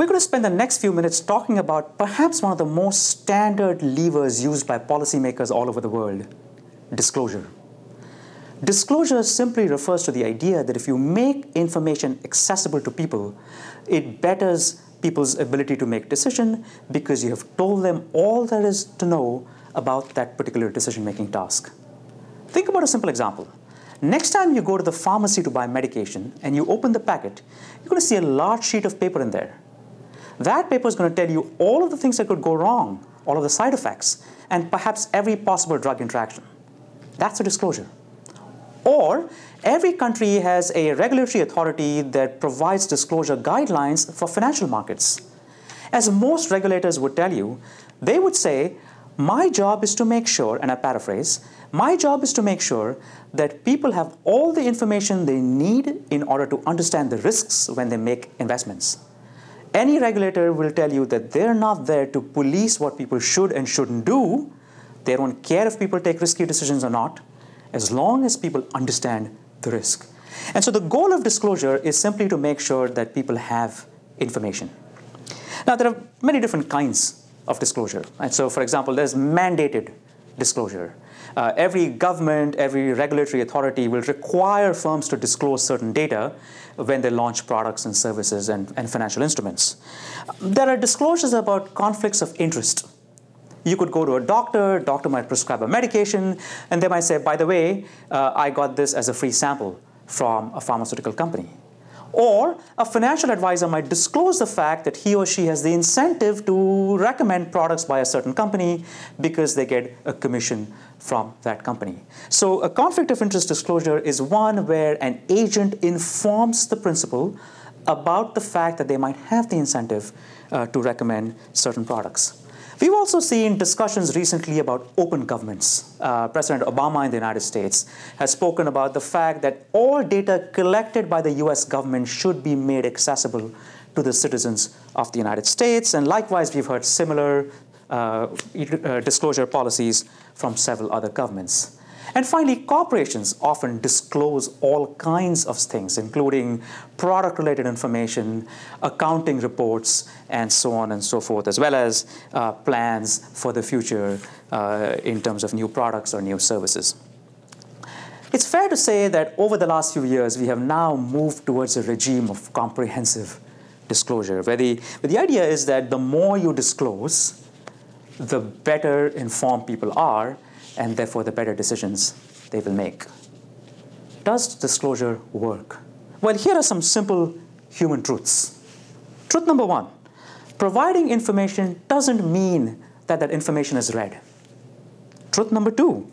We're going to spend the next few minutes talking about perhaps one of the most standard levers used by policymakers all over the world: disclosure. Disclosure simply refers to the idea that if you make information accessible to people, it betters people's ability to make decision because you have told them all there is to know about that particular decision-making task. Think about a simple example. Next time you go to the pharmacy to buy medication and you open the packet, you're going to see a large sheet of paper in there. That paper is going to tell you all of the things that could go wrong, all of the side effects, and perhaps every possible drug interaction. That's a disclosure. Or every country has a regulatory authority that provides disclosure guidelines for financial markets. As most regulators would tell you, they would say, my job is to make sure, and I paraphrase, my job is to make sure that people have all the information they need in order to understand the risks when they make investments. Any regulator will tell you that they're not there to police what people should and shouldn't do. They don't care if people take risky decisions or not, as long as people understand the risk. And so the goal of disclosure is simply to make sure that people have information. Now, there are many different kinds of disclosure. And so, for example, there's mandated disclosure. Every government, every regulatory authority will require firms to disclose certain data when they launch products and services and financial instruments. There are disclosures about conflicts of interest. You could go to a doctor might prescribe a medication, and they might say, by the way, I got this as a free sample from a pharmaceutical company. Or a financial advisor might disclose the fact that he or she has the incentive to recommend products by a certain company because they get a commission from that company. So a conflict of interest disclosure is one where an agent informs the principal about the fact that they might have the incentive to recommend certain products. We've also seen discussions recently about open governments. President Obama in the United States has spoken about the fact that all data collected by the US government should be made accessible to the citizens of the United States. And likewise, we've heard similar disclosure policies from several other governments. And finally, corporations often disclose all kinds of things, including product-related information, accounting reports, and so on and so forth, as well as plans for the future in terms of new products or new services. It's fair to say that over the last few years, we have now moved towards a regime of comprehensive disclosure, where the idea is that the more you disclose, the better informed people are, and therefore the better decisions they will make. Does disclosure work? Well, here are some simple human truths. Truth number one, providing information doesn't mean that that information is read. Truth number two,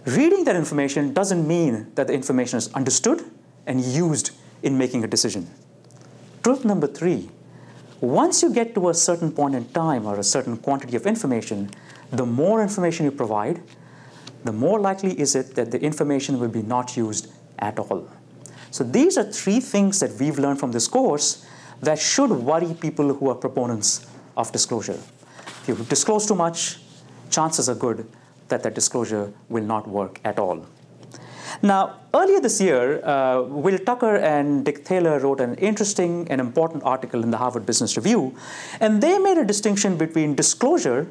reading that information doesn't mean that the information is understood and used in making a decision. Truth number three, once you get to a certain point in time or a certain quantity of information, the more information you provide, the more likely is it that the information will be not used at all. So these are three things that we've learned from this course that should worry people who are proponents of disclosure. If you disclose too much, chances are good that that disclosure will not work at all. Now, earlier this year, Will Tucker and Dick Thaler wrote an interesting and important article in the Harvard Business Review, and they made a distinction between disclosure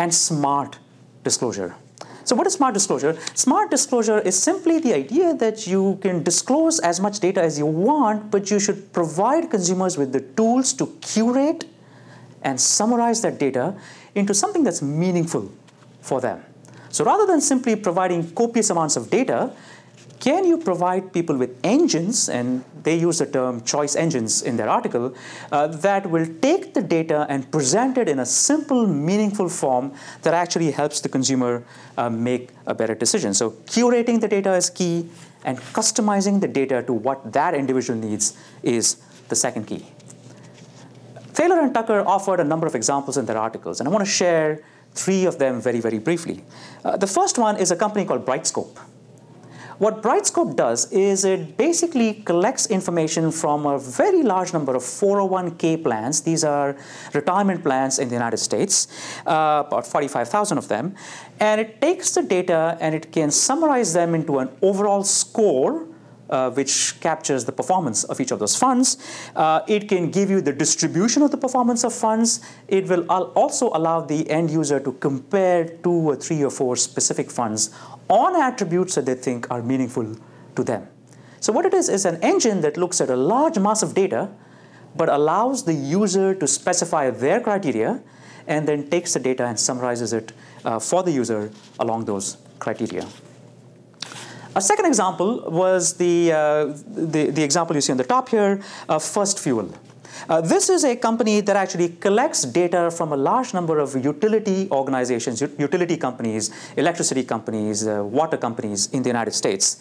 and smart disclosure. So what is smart disclosure? Smart disclosure is simply the idea that you can disclose as much data as you want, but you should provide consumers with the tools to curate and summarize that data into something that's meaningful for them. So rather than simply providing copious amounts of data, can you provide people with engines, and they use the term choice engines in their article, that will take the data and present it in a simple, meaningful form that actually helps the consumer make a better decision. So curating the data is key, and customizing the data to what that individual needs is the second key. Thaler and Tucker offered a number of examples in their articles, and I want to share three of them very, very briefly. The first one is a company called Brightscope. What Brightscope does is it basically collects information from a very large number of 401k plans. These are retirement plans in the United States, about 45,000 of them. And it takes the data and it can summarize them into an overall score which captures the performance of each of those funds. It can give you the distribution of the performance of funds. It will also allow the end user to compare 2 or 3 or 4 specific funds on attributes that they think are meaningful to them. So what it is an engine that looks at a large mass of data, but allows the user to specify their criteria and then takes the data and summarizes it for the user along those criteria. A second example was the example you see on the top here, First Fuel. This is a company that actually collects data from a large number of utility organizations, utility companies, electricity companies, water companies in the United States.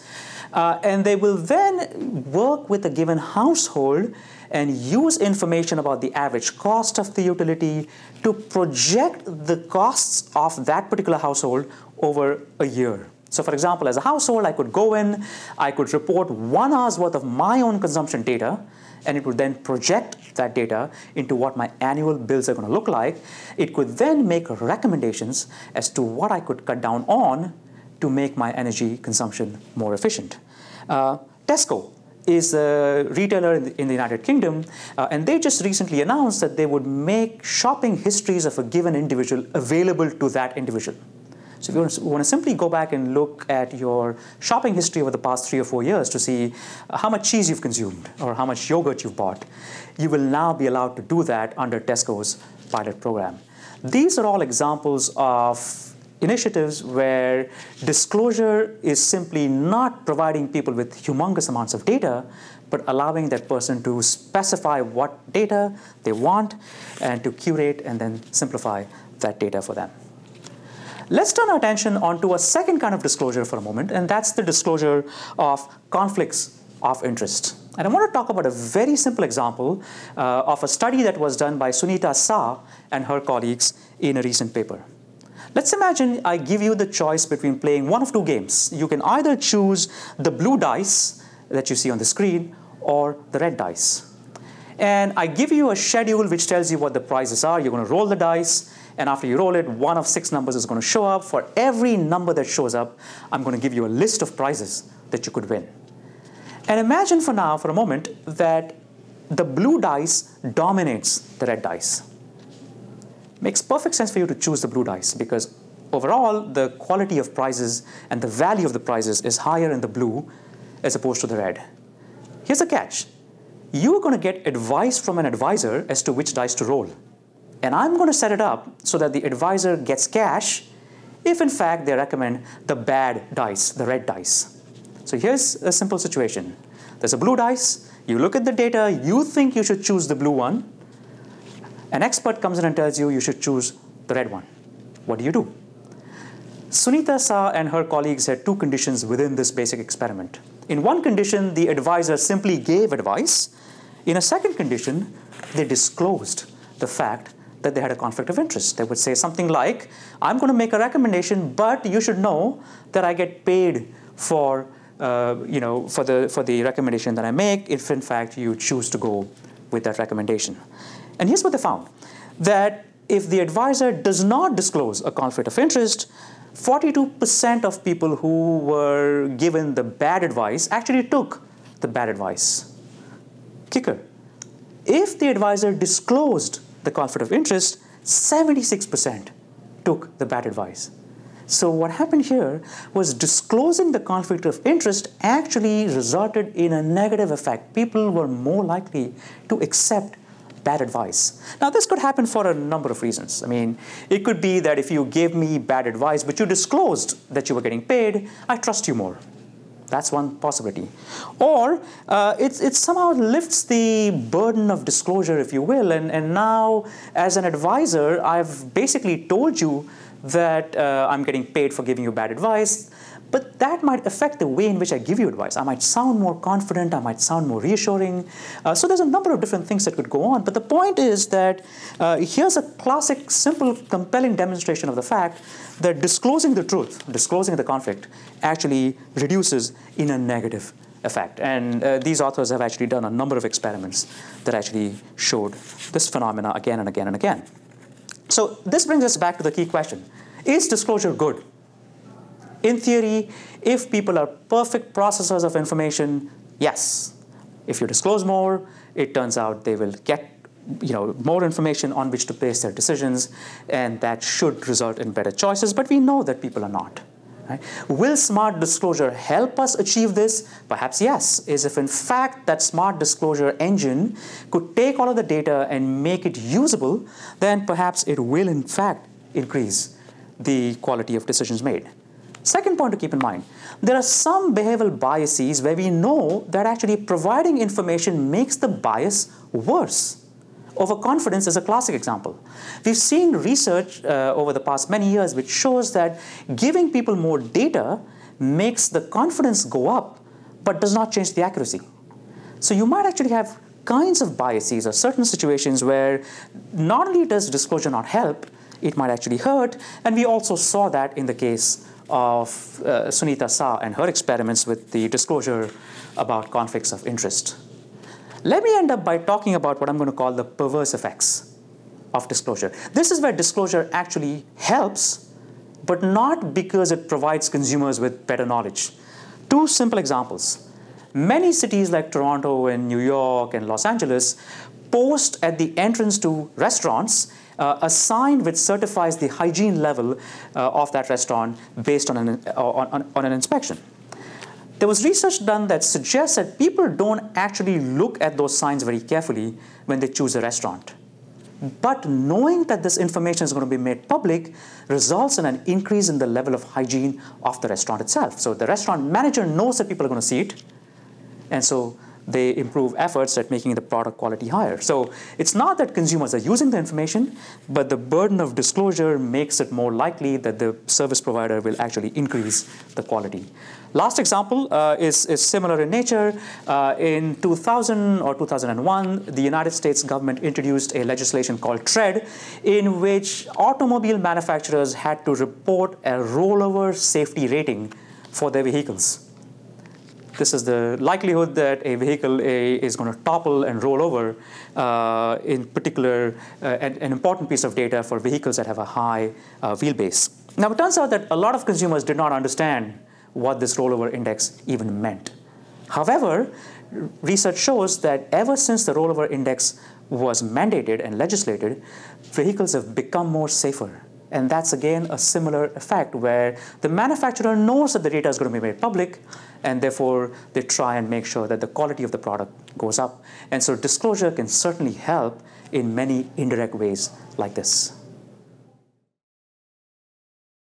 And they will then work with a given household and use information about the average cost of the utility to project the costs of that particular household over a year. So for example, as a household, I could go in, I could report 1 hour's worth of my own consumption data, and it would then project that data into what my annual bills are going to look like. It could then make recommendations as to what I could cut down on to make my energy consumption more efficient. Tesco is a retailer in the United Kingdom, and they just recently announced that they would make shopping histories of a given individual available to that individual. So if you want to simply go back and look at your shopping history over the past 3 or 4 years to see how much cheese you've consumed or how much yogurt you've bought, you will now be allowed to do that under Tesco's pilot program. These are all examples of initiatives where disclosure is simply not providing people with humongous amounts of data, but allowing that person to specify what data they want and to curate and then simplify that data for them. Let's turn our attention onto a second kind of disclosure for a moment, and that's the disclosure of conflicts of interest. And I want to talk about a very simple example of a study that was done by Sunita Shah and her colleagues in a recent paper. Let's imagine I give you the choice between playing one of 2 games. You can either choose the blue dice that you see on the screen or the red dice. And I give you a schedule which tells you what the prizes are. You're going to roll the dice, and after you roll it, 1 of 6 numbers is going to show up. For every number that shows up, I'm going to give you a list of prizes that you could win. And imagine for now, for a moment, that the blue dice dominates the red dice. Makes perfect sense for you to choose the blue dice because overall, the quality of prizes and the value of the prizes is higher in the blue as opposed to the red. Here's the catch. You're going to get advice from an advisor as to which dice to roll. And I'm going to set it up so that the advisor gets cash if, in fact, they recommend the bad dice, the red dice. So here's a simple situation. There's a blue dice. You look at the data. You think you should choose the blue one. An expert comes in and tells you you should choose the red one. What do? Sunita Shah and her colleagues had 2 conditions within this basic experiment. In one condition, the advisor simply gave advice. In a second condition, they disclosed the fact that they had a conflict of interest. They would say something like, I'm going to make a recommendation, but you should know that I get paid for the recommendation that I make if, in fact, you choose to go with that recommendation. And here's what they found, that if the advisor does not disclose a conflict of interest, 42% of people who were given the bad advice actually took the bad advice. Kicker. If the advisor disclosed the conflict of interest, 76% took the bad advice. So what happened here was disclosing the conflict of interest actually resulted in a negative effect. People were more likely to accept bad advice. Now, this could happen for a number of reasons. I mean, it could be that if you gave me bad advice, but you disclosed that you were getting paid, I trust you more. That's one possibility. Or it somehow lifts the burden of disclosure, if you will, and now, as an advisor, I've basically told you that I'm getting paid for giving you bad advice, but that might affect the way in which I give you advice. I might sound more confident, I might sound more reassuring. So there's a number of different things that could go on. But the point is that here's a classic, simple, compelling demonstration of the fact that disclosing the truth, disclosing the conflict, actually reduces in a negative effect. And these authors have actually done a number of experiments that actually showed this phenomena again and again and again. So this brings us back to the key question. Is disclosure good? In theory, if people are perfect processors of information, yes. If you disclose more, it turns out they will get more information on which to base their decisions, and that should result in better choices, but we know that people are not. Right? Will smart disclosure help us achieve this? Perhaps yes, is if in fact that smart disclosure engine could take all of the data and make it usable, then perhaps it will in fact increase the quality of decisions made. Second point to keep in mind, there are some behavioral biases where we know that actually providing information makes the bias worse. Overconfidence is a classic example. We've seen research over the past many years which shows that giving people more data makes the confidence go up, but does not change the accuracy. So you might actually have kinds of biases or certain situations where not only does disclosure not help, it might actually hurt, and we also saw that in the case of Sunita Shah and her experiments with the disclosure about conflicts of interest. Let me end up by talking about what I'm going to call the perverse effects of disclosure. This is where disclosure actually helps, but not because it provides consumers with better knowledge. Two simple examples. Many cities like Toronto and New York and Los Angeles post at the entrance to restaurants a sign which certifies the hygiene level of that restaurant based on an inspection. There was research done that suggests that people don't actually look at those signs very carefully when they choose a restaurant. But knowing that this information is going to be made public results in an increase in the level of hygiene of the restaurant itself. So the restaurant manager knows that people are going to see it, and so they improve efforts at making the product quality higher. So it's not that consumers are using the information, but the burden of disclosure makes it more likely that the service provider will actually increase the quality. Last example is similar in nature. In 2000 or 2001, the United States government introduced a legislation called TREAD, in which automobile manufacturers had to report a rollover safety rating for their vehicles. This is the likelihood that a vehicle is going to topple and roll over, in particular, an important piece of data for vehicles that have a high wheelbase. Now, it turns out that a lot of consumers did not understand what this rollover index even meant. However, research shows that ever since the rollover index was mandated and legislated, vehicles have become more safer. And that's, again, a similar effect where the manufacturer knows that the data is going to be made public, and therefore they try and make sure that the quality of the product goes up. And so disclosure can certainly help in many indirect ways like this.